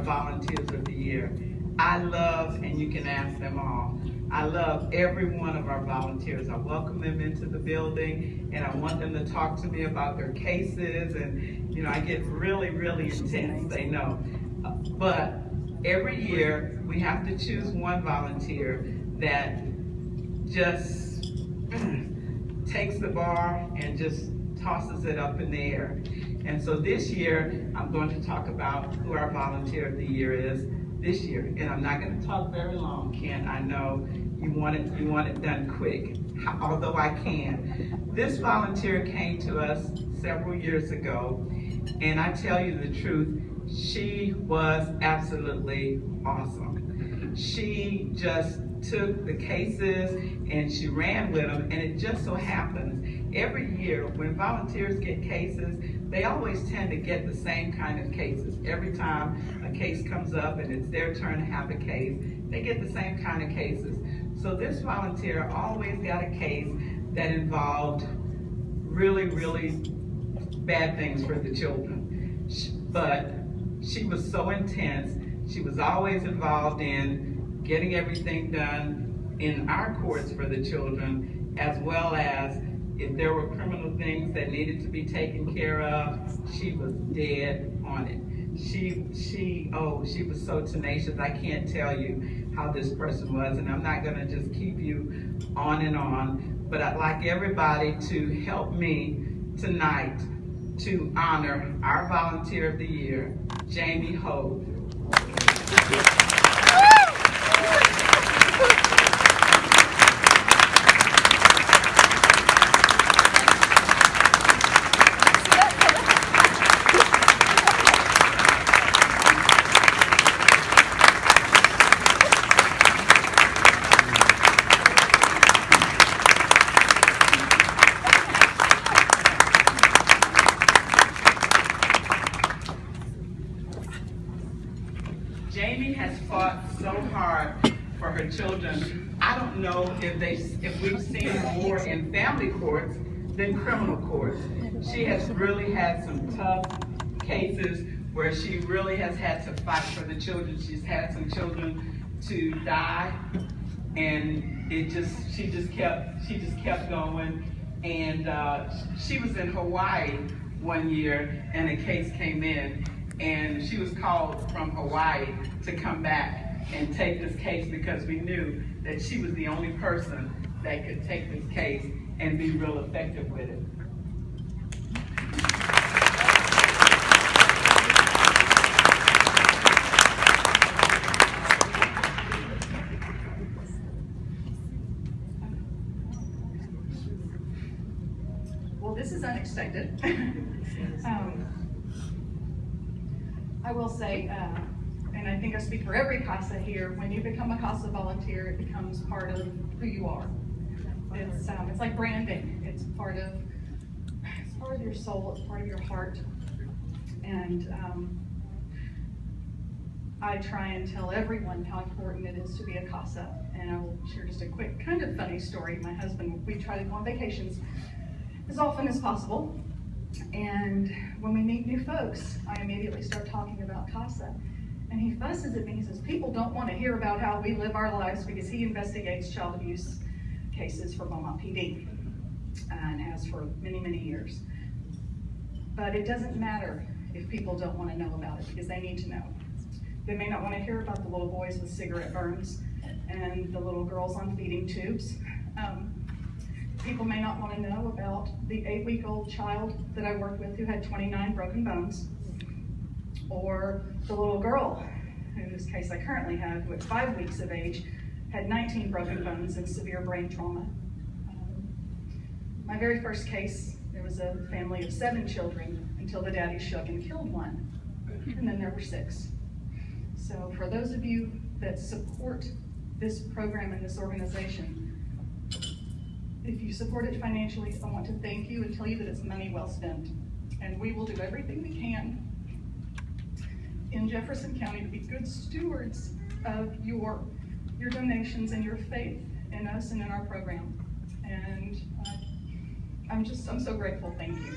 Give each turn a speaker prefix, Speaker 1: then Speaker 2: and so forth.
Speaker 1: volunteers of the year. I love, and you can ask them all, I love every one of our volunteers. I welcome them into the building, and I want them to talk to me about their cases, and I get really, really intense, they know. But every year, we have to choose one volunteer that just takes the bar and just tosses it up in the air. And so this year, I'm going to talk about who our volunteer of the year is this year. And I'm not going to talk very long, Ken. I know you want it done quick, although I can. This volunteer came to us several years ago, and I tell you the truth, she was absolutely awesome. She just took the cases and she ran with them, and it just so happens every year when volunteers get cases, they always tend to get the same kind of cases. Every time a case comes up and it's their turn to have a case, they get the same kind of cases. So this volunteer always got a case that involved really, really bad things for the children. But she was so intense. She was always involved in getting everything done in our courts for the children, as well as if there were criminal things that needed to be taken care of, she was dead on it. She was so tenacious. I can't tell you how this person was, and I'm not gonna just keep you on, but I'd like everybody to help me tonight to honor our volunteer of the year, Jamie Hogue. Jamie has fought so hard for her children. I don't know if we've seen more in family courts than criminal courts. She has really had some tough cases where she really has had to fight for the children. She's had some children to die, and she just kept going. And she was in Hawaii one year, and a case came in, and she was called from Hawaii to come back and take this case because we knew that she was the only person that could take this case and be real effective with it.
Speaker 2: Well, this is unexpected. I will say, and I think I speak for every CASA here, when you become a CASA volunteer, it becomes part of who you are. It's like branding. It's part of your soul, it's part of your heart. And I try and tell everyone how important it is to be a CASA. And I will share just a quick, kind of funny story. My husband, we try to go on vacations as often as possible. And when we meet new folks, I immediately start talking about CASA. And he fusses at me. He says, people don't want to hear about how we live our lives because he investigates child abuse cases for Beaumont PD and has for many, many years. But it doesn't matter if people don't want to know about it because they need to know. They may not want to hear about the little boys with cigarette burns and the little girls on feeding tubes. People may not want to know about the 8-week-old child that I worked with who had 29 broken bones, or the little girl, in this case I currently have, who at 5 weeks of age had 19 broken bones and severe brain trauma. My very first case, there was a family of 7 children until the daddy shook and killed one, and then there were 6. So for those of you that support this program and this organization, if you support it financially, I want to thank you and tell you that it's money well spent. And we will do everything we can in Jefferson County to be good stewards of your donations and your faith in us and in our program. And I'm so grateful. Thank you.